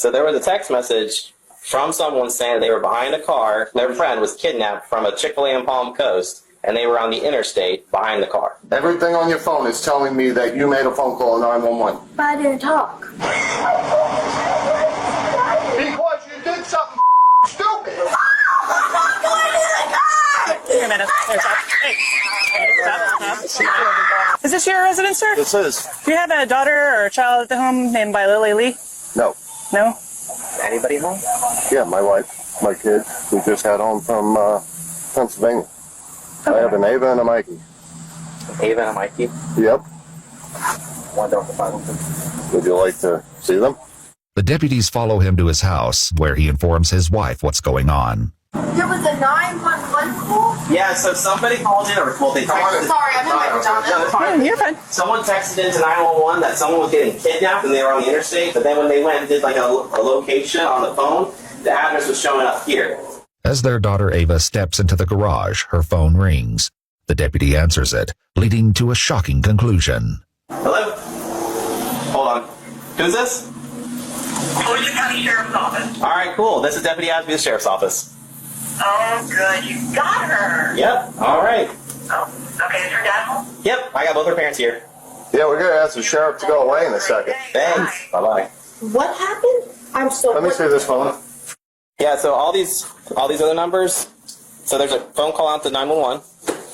So there was a text message from someone saying they were behind a car. Their friend was kidnapped from a Chick-fil-A in Palm Coast, and they were on the interstate behind the car. Everything on your phone is telling me that you made a phone call to 911. But I didn't talk. Because you did something stupid. Wait a minute. Stop. Is this your residence, sir? This is. Do you have a daughter or a child at the home named by Lily Lee? No. No? Anybody home? Yeah, my wife, my kid. We just got home from Pennsylvania. Okay. I have an Ava and a Mikey. Ava and a Mikey? Yep. Wonder if I want Would you like to see them? The deputies follow him to his house, where he informs his wife what's going on. There was a 911 call? Yeah, so somebody called in, or well, they texted. Sorry, I'm not You're fine. Someone texted into 911 that someone was getting kidnapped and they were on the interstate, but then when they went and did like a location on the phone, the address was showing up here. As their daughter Ava steps into the garage, her phone rings. The deputy answers it, leading to a shocking conclusion. Hello? Hold on. Who's this? Volusia County Sheriff's Office. All right, cool. This is Deputy Asby, the Sheriff's Office. Oh, good. You got her. Yep. All right. Oh, okay. Is her dad home? Yep. I got both her parents here. Yeah, we're going to ask the sheriff to go away in a second. Thanks. Bye-bye. What happened? I'm so... Let me see this phone. Yeah, so all these other numbers, so there's a phone call out to 911.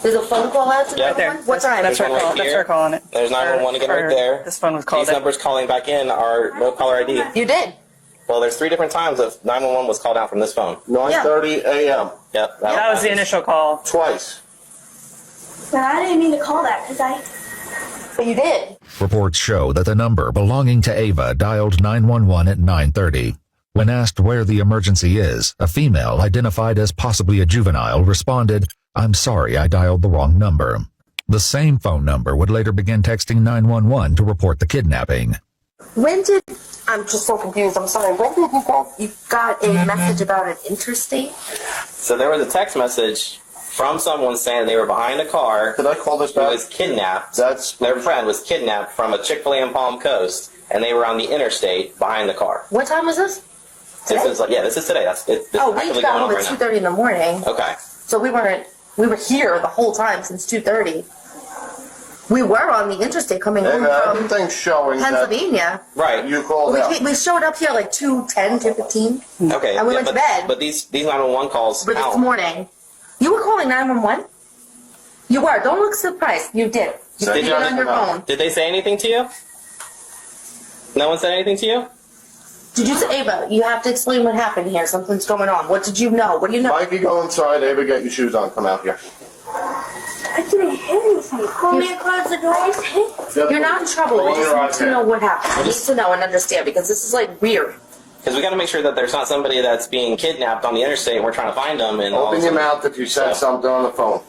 There's a phone call out to Yeah. 911? What time? That's her one right call. That's here. her calling it. There's 911 again right there. This phone was called. These numbers calling back in are no caller ID. You did. Well, there's 3 different times that 911 was called out from this phone. 9:30 a.m. Yep. That was the initial call. Twice. But I didn't mean to call that because I... But you did. Reports show that the number belonging to Ava dialed 911 at 9:30. When asked where the emergency is, a female identified as possibly a juvenile responded, "I'm sorry, I dialed the wrong number." The same phone number would later begin texting 911 to report the kidnapping. When did... I'm just so confused. I'm sorry. When did you got a message about an interstate? So there was a text message from someone saying they were behind a car. Did I call this Who back? was kidnapped. That's... Their friend was kidnapped from a Chick-fil-A in Palm Coast, and they were on the interstate behind the car. What time was this? Today? This is today. This We is got actively home going on at right now. 2:30 in the morning. Okay. So we were here the whole time since 2:30. We were on the interstate coming home from everything's showing Pennsylvania. Right. that you called out. We showed up here like 2:10, 2:15. Okay. And we went to bed. But these 911 calls. But this how? morning, you were calling 911? You were. Don't look surprised. You did. You Did did it you? on your phone. Did they say anything to you? No one said anything to you? Did you say, Ava, you have to explain what happened here. Something's going on. What did you know? What do you know? Mikey, go inside. Ava, get your shoes on. Come out here. I didn't hear anything. Call me across the door. You're not in trouble. I just need to know what happened. I need to know and understand because this is like weird. Because we got to make sure that there's not somebody that's being kidnapped on the interstate and we're trying to find them. And Open your mouth if you said something on the phone.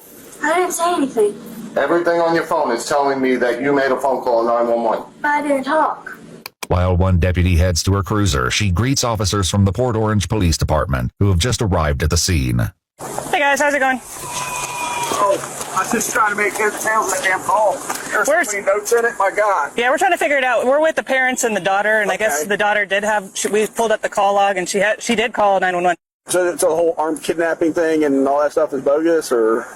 I didn't say anything. Everything on your phone is telling me that you made a phone call to 911. But I didn't talk. While one deputy heads to her cruiser, she greets officers from the Port Orange Police Department, who have just arrived at the scene. Hey guys, how's it going? Oh, I was just trying to make heads and tails of that damn call. There's so many notes in it, my God. Yeah, we're trying to figure it out. We're with the parents and the daughter, and I guess the daughter did have. We pulled up the call log, and she did call 911. So the whole armed kidnapping thing and all that stuff is bogus, or?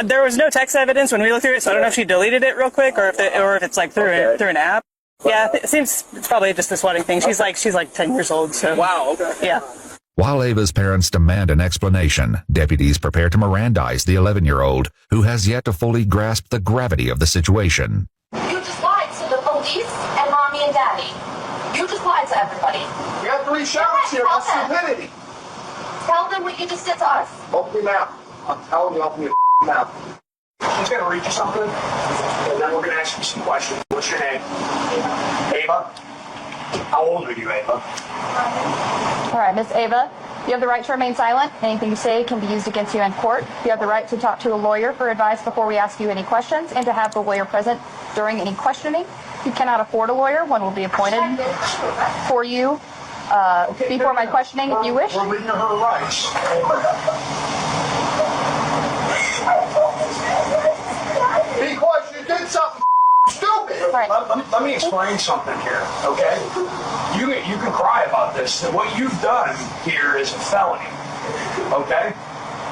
There was no text evidence when we looked through it, so I don't know if she deleted it real quick or if it's like through an app. Yeah, it seems it's probably just the swatting thing. She's like 10 years old. So Wow. Okay. yeah. While Ava's parents demand an explanation, deputies prepare to Mirandize the 11-year-old, who has yet to fully grasp the gravity of the situation. You just lied to the police and mommy and daddy. You just lied to everybody. We have 3 sheriffs here. That's stupidity. Tell them what you just did to us. Open your mouth. I'm telling you, open your mouth. She's going to read you something, and then we're going to ask you some questions. What's your name? Ava? How old are you, Ava? All right, Miss Ava, you have the right to remain silent. Anything you say can be used against you in court. You have the right to talk to a lawyer for advice before we ask you any questions and to have the lawyer present during any questioning. If you cannot afford a lawyer, one will be appointed for you before my questioning if you wish. We're reading her rights. Because you did something stupid. right. let me explain something here, okay? You can cry about this. What you've done here is a felony, okay?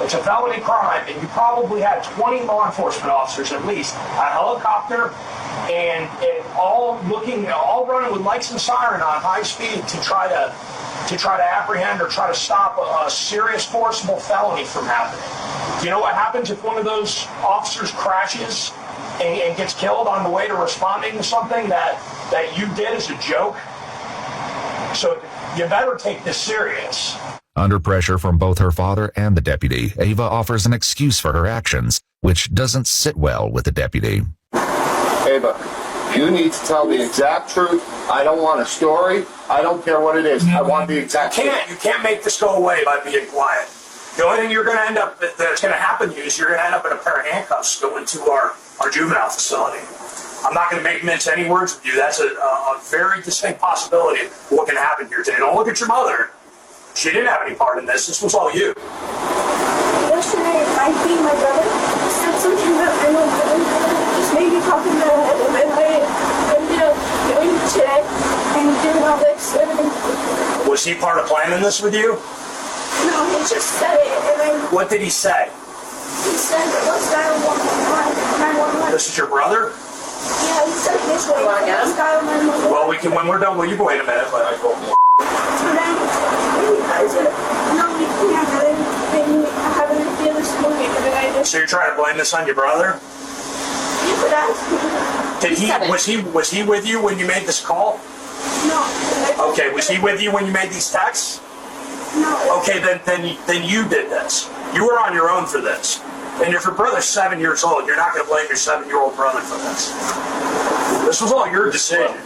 It's a felony crime, and you probably had 20 law enforcement officers at least, a helicopter, and all running with lights and siren on high speed to try to apprehend or try to stop a serious forcible felony from happening. Do you know what happens if one of those officers crashes and gets killed on the way to responding to something that you did as a joke? So you better take this serious. Under pressure from both her father and the deputy, Ava offers an excuse for her actions, which doesn't sit well with the deputy. Ava, you need to tell the exact truth. I don't want a story. I don't care what it is. I want the exact truth. You can't make this go away by being quiet. The only thing you're going to end up, that's going to happen to you is you're going to end up in a pair of handcuffs going to our juvenile facility. I'm not going to mince any words with you. That's a very distinct possibility of what can happen here today. Don't look at your mother. She didn't have any part in this. This was all you. Yesterday, I beat my brother. Said something that I don't know. Just made me pop in the head, and then I ended up doing the check and doing all this. Was he part of planning this with you? No, he just said it, and What did he say? he said, "What's 911?" This is your brother? Yeah, he said it this way. What's 911? Well, we can, when we're done, well, you can wait a minute, but I told you. So then, I said, "No, we can't." And then I haven't the other smoking, and then I just. So you're trying to blame this on your brother? You could ask me. Was he with you when you made this call? No. Okay, was he with you when you made these texts? No. Okay, then you did this. You were on your own for this. And if your brother's 7 years old, you're not going to blame your 7-year-old brother for this. This was all your decision.